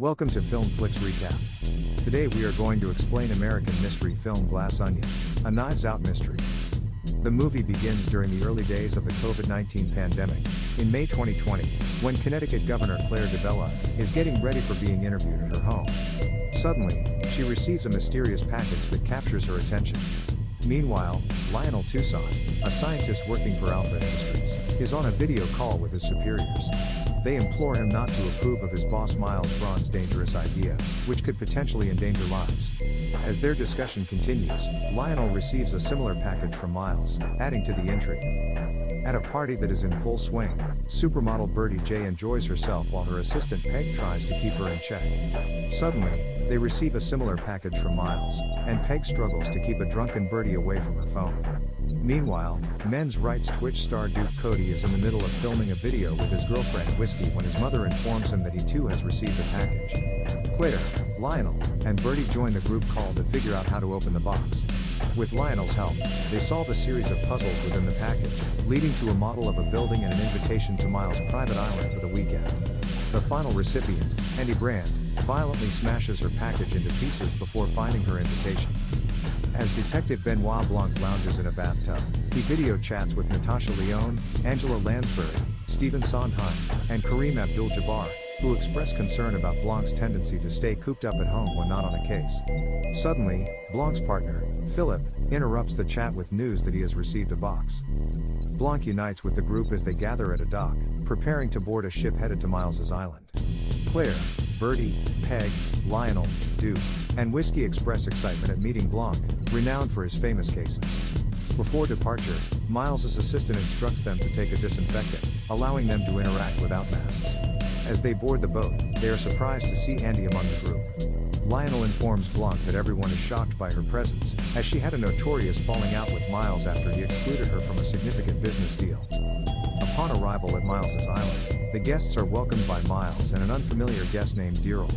Welcome to Film Flicks Recap. Today we are going to explain American mystery film Glass Onion, a Knives Out mystery. The movie begins during the early days of the COVID-19 pandemic, in May 2020, when Connecticut Governor Claire Debella is getting ready for being interviewed at her home. Suddenly, she receives a mysterious package that captures her attention. Meanwhile, Lionel Toussaint, a scientist working for Alpha Industries, is on a video call with his superiors. They implore him not to approve of his boss Miles Braun's dangerous idea, which could potentially endanger lives. As their discussion continues, Lionel receives a similar package from Miles, adding to the intrigue. At a party that is in full swing, supermodel Birdie Jay enjoys herself while her assistant Peg tries to keep her in check. Suddenly, they receive a similar package from Miles, and Peg struggles to keep a drunken Birdie away from her phone. Meanwhile, Men's Rights Twitch star Duke Cody is in the middle of filming a video with his girlfriend Whiskey when his mother informs him that he too has received a package. Claire, Lionel, and Birdie join the group call to figure out how to open the box. With Lionel's help, they solve a series of puzzles within the package, leading to a model of a building and an invitation to Miles' private island for the weekend. The final recipient, Andy Brand, violently smashes her package into pieces before finding her invitation. As Detective Benoit Blanc lounges in a bathtub, he video chats with Natasha Lyonne, Angela Lansbury, Stephen Sondheim, and Kareem Abdul-Jabbar, who express concern about Blanc's tendency to stay cooped up at home when not on a case. Suddenly, Blanc's partner, Philip, interrupts the chat with news that he has received a box. Blanc unites with the group as they gather at a dock, preparing to board a ship headed to Miles's island. Claire, Birdie, Peg, Lionel, Duke, and Whiskey express excitement at meeting Blanc, renowned for his famous cases. Before departure, Miles's assistant instructs them to take a disinfectant, allowing them to interact without masks. As they board the boat, they are surprised to see Andy among the group. Lionel informs Blanc that everyone is shocked by her presence, as she had a notorious falling out with Miles after he excluded her from a significant business deal. Upon arrival at Miles's island, the guests are welcomed by Miles and an unfamiliar guest named Daryl.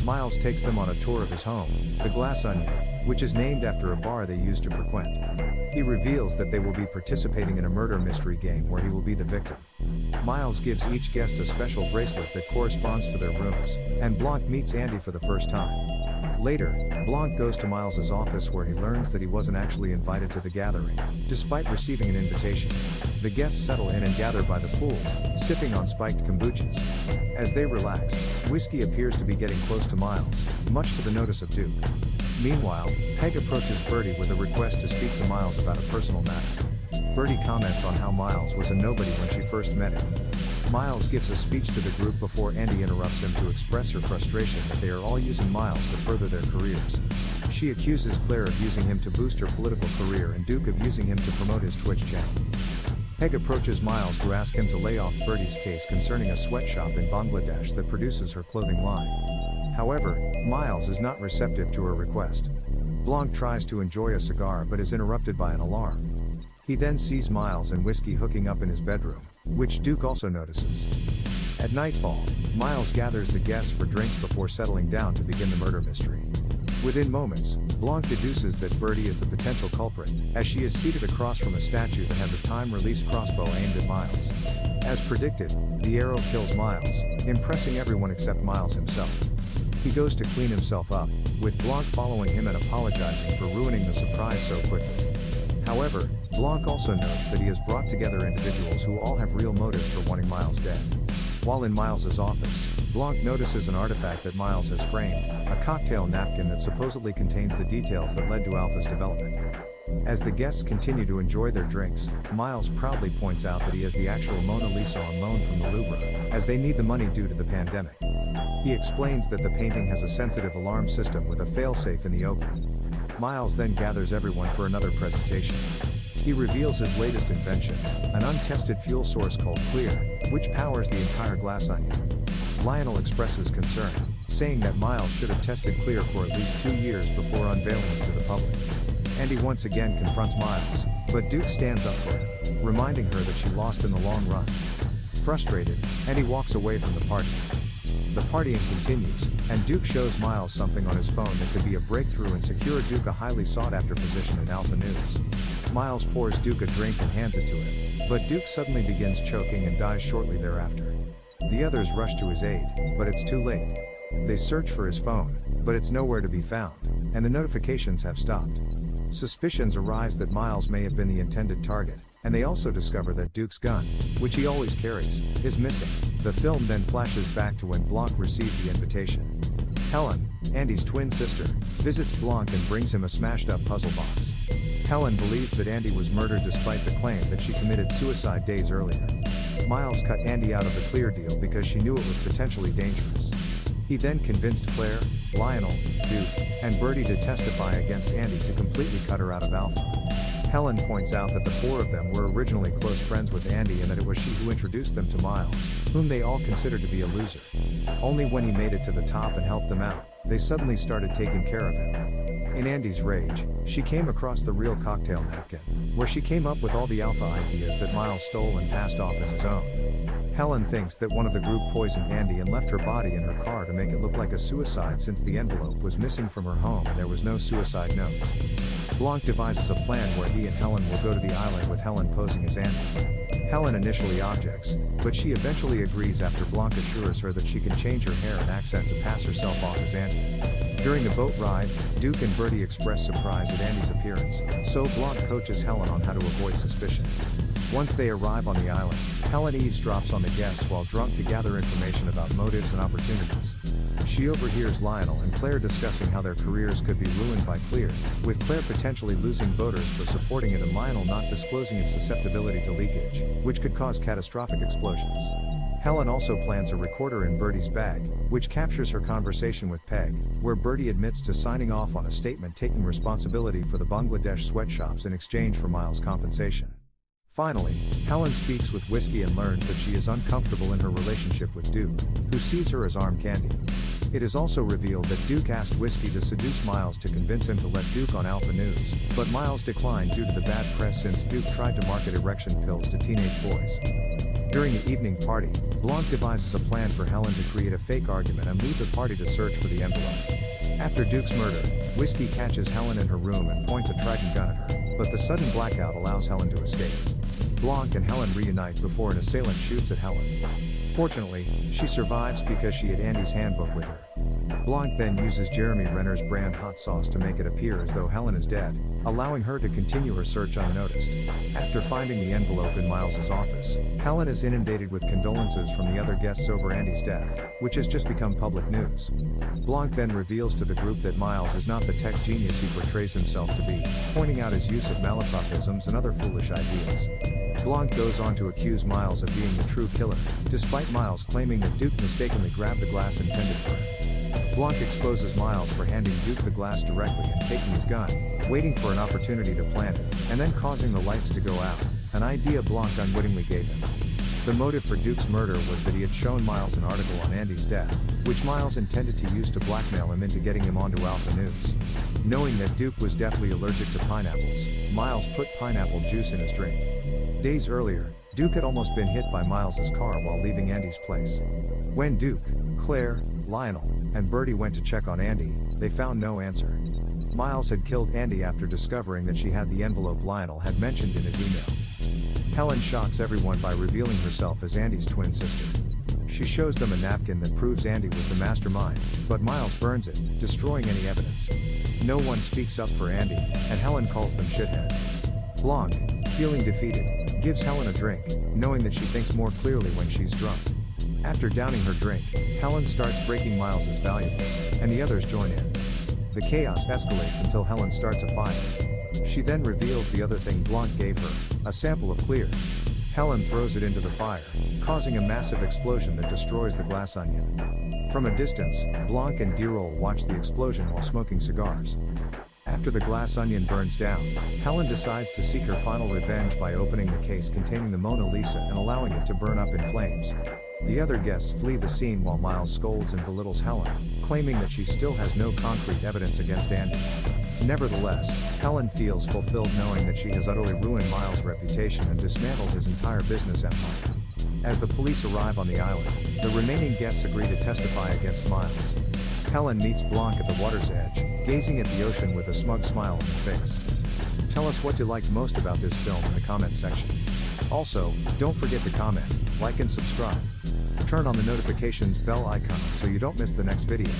Miles takes them on a tour of his home, the Glass Onion, which is named after a bar they used to frequent. He reveals that they will be participating in a murder mystery game where he will be the victim. Miles gives each guest a special bracelet that corresponds to their rooms, and Blanc meets Andy for the first time. Later, Blanc goes to Miles's office where he learns that he wasn't actually invited to the gathering, despite receiving an invitation. The guests settle in and gather by the pool, sipping on spiked kombuchas. As they relax, Whiskey appears to be getting close to Miles, much to the notice of Duke. Meanwhile, Peg approaches Birdie with a request to speak to Miles about a personal matter. Birdie comments on how Miles was a nobody when she first met him. Miles gives a speech to the group before Andy interrupts him to express her frustration that they are all using Miles to further their careers. She accuses Claire of using him to boost her political career and Duke of using him to promote his Twitch channel. Peg approaches Miles to ask him to lay off Birdie's case concerning a sweatshop in Bangladesh that produces her clothing line. However, Miles is not receptive to her request. Blanc tries to enjoy a cigar but is interrupted by an alarm. He then sees Miles and Whiskey hooking up in his bedroom, which Duke also notices. At nightfall, Miles gathers the guests for drinks before settling down to begin the murder mystery. Within moments, Blanc deduces that Birdie is the potential culprit, as she is seated across from a statue that has a time-released crossbow aimed at Miles. As predicted, the arrow kills Miles, impressing everyone except Miles himself. He goes to clean himself up, with Blanc following him and apologizing for ruining the surprise so quickly. However, Blanc also notes that he has brought together individuals who all have real motives for wanting Miles dead. While in Miles's office, Blanc notices an artifact that Miles has framed, a cocktail napkin that supposedly contains the details that led to Alpha's development. As the guests continue to enjoy their drinks, Miles proudly points out that he has the actual Mona Lisa on loan from the Louvre, as they need the money due to the pandemic. He explains that the painting has a sensitive alarm system with a failsafe in the open. Miles then gathers everyone for another presentation. He reveals his latest invention, an untested fuel source called Clear, which powers the entire Glass Onion. Lionel expresses concern, saying that Miles should have tested Clear for at least 2 years before unveiling it to the public. Andy once again confronts Miles, but Duke stands up for him, reminding her that she lost in the long run. Frustrated, Andy walks away from the party. The partying continues, and Duke shows Miles something on his phone that could be a breakthrough and secure Duke a highly sought-after position in Alpha News. Miles pours Duke a drink and hands it to him, but Duke suddenly begins choking and dies shortly thereafter. The others rush to his aid, but it's too late. They search for his phone, but it's nowhere to be found, and the notifications have stopped. Suspicions arise that Miles may have been the intended target, and they also discover that Duke's gun, which he always carries, is missing. The film then flashes back to when Blanc received the invitation. Helen, Andy's twin sister, visits Blanc and brings him a smashed-up puzzle box. Helen believes that Andy was murdered despite the claim that she committed suicide days earlier. Miles cut Andy out of the clear deal because she knew it was potentially dangerous. He then convinced Claire, Lionel, Duke, and Birdie to testify against Andy to completely cut her out of Alpha. Helen points out that the four of them were originally close friends with Andy and that it was she who introduced them to Miles, whom they all considered to be a loser. Only when he made it to the top and helped them out, they suddenly started taking care of him. In Andy's rage, she came across the real cocktail napkin, where she came up with all the Alpha ideas that Miles stole and passed off as his own. Helen thinks that one of the group poisoned Andy and left her body in her car to make it look like a suicide since the envelope was missing from her home and there was no suicide note. Blanc devises a plan where he and Helen will go to the island with Helen posing as Andy. Helen initially objects, but she eventually agrees after Blanc assures her that she can change her hair and accent to pass herself off as Andy. During the boat ride, Duke and Birdie express surprise at Andy's appearance, so Blanc coaches Helen on how to avoid suspicion. Once they arrive on the island, Helen eavesdrops on the guests while drunk to gather information about motives and opportunities. She overhears Lionel and Claire discussing how their careers could be ruined by Clear, with Claire potentially losing voters for supporting it and Lionel not disclosing its susceptibility to leakage, which could cause catastrophic explosions. Helen also plans a recorder in Birdie's bag, which captures her conversation with Peg, where Birdie admits to signing off on a statement taking responsibility for the Bangladesh sweatshops in exchange for Miles' compensation. Finally, Helen speaks with Whiskey and learns that she is uncomfortable in her relationship with Duke, who sees her as arm candy. It is also revealed that Duke asked Whiskey to seduce Miles to convince him to let Duke on Alpha News, but Miles declined due to the bad press since Duke tried to market erection pills to teenage boys. During the evening party, Blanc devises a plan for Helen to create a fake argument and leave the party to search for the envelope. After Duke's murder, Whiskey catches Helen in her room and points a Trident gun at her, but the sudden blackout allows Helen to escape. Blanc and Helen reunite before an assailant shoots at Helen. Fortunately, she survives because she had Andy's handbook with her. Blanc then uses Jeremy Renner's brand hot sauce to make it appear as though Helen is dead, allowing her to continue her search unnoticed. After finding the envelope in Miles's office, Helen is inundated with condolences from the other guests over Andy's death, which has just become public news. Blanc then reveals to the group that Miles is not the tech genius he portrays himself to be, pointing out his use of malapropisms and other foolish ideas. Blanc goes on to accuse Miles of being the true killer, despite Miles claiming that Duke mistakenly grabbed the glass intended for him. Blanc exposes Miles for handing Duke the glass directly and taking his gun, waiting for an opportunity to plant it, and then causing the lights to go out, an idea Blanc unwittingly gave him. The motive for Duke's murder was that he had shown Miles an article on Andy's death, which Miles intended to use to blackmail him into getting him onto Alpha News. Knowing that Duke was deathly allergic to pineapples, Miles put pineapple juice in his drink. Days earlier, Duke had almost been hit by Miles's car while leaving Andy's place. When Duke, Claire, Lionel, and Birdie went to check on Andy, they found no answer. Miles had killed Andy after discovering that she had the envelope Lionel had mentioned in his email. Helen shocks everyone by revealing herself as Andy's twin sister. She shows them a napkin that proves Andy was the mastermind, but Miles burns it, destroying any evidence. No one speaks up for Andy, and Helen calls them shitheads. Blanc, feeling defeated, gives Helen a drink, knowing that she thinks more clearly when she's drunk. After downing her drink, Helen starts breaking Miles's valuables, and the others join in. The chaos escalates until Helen starts a fire. She then reveals the other thing Blanc gave her, a sample of Clear. Helen throws it into the fire, causing a massive explosion that destroys the glass onion. From a distance, Blanc and Dirol watch the explosion while smoking cigars. After the glass onion burns down, Helen decides to seek her final revenge by opening the case containing the Mona Lisa and allowing it to burn up in flames. The other guests flee the scene while Miles scolds and belittles Helen, claiming that she still has no concrete evidence against Andy. Nevertheless, Helen feels fulfilled knowing that she has utterly ruined Miles' reputation and dismantled his entire business empire. As the police arrive on the island, the remaining guests agree to testify against Miles. Helen meets Blanc at the water's edge, gazing at the ocean with a smug smile on her face. Tell us what you liked most about this film in the comment section. Also, don't forget to comment, like and subscribe. Turn on the notifications bell icon so you don't miss the next video.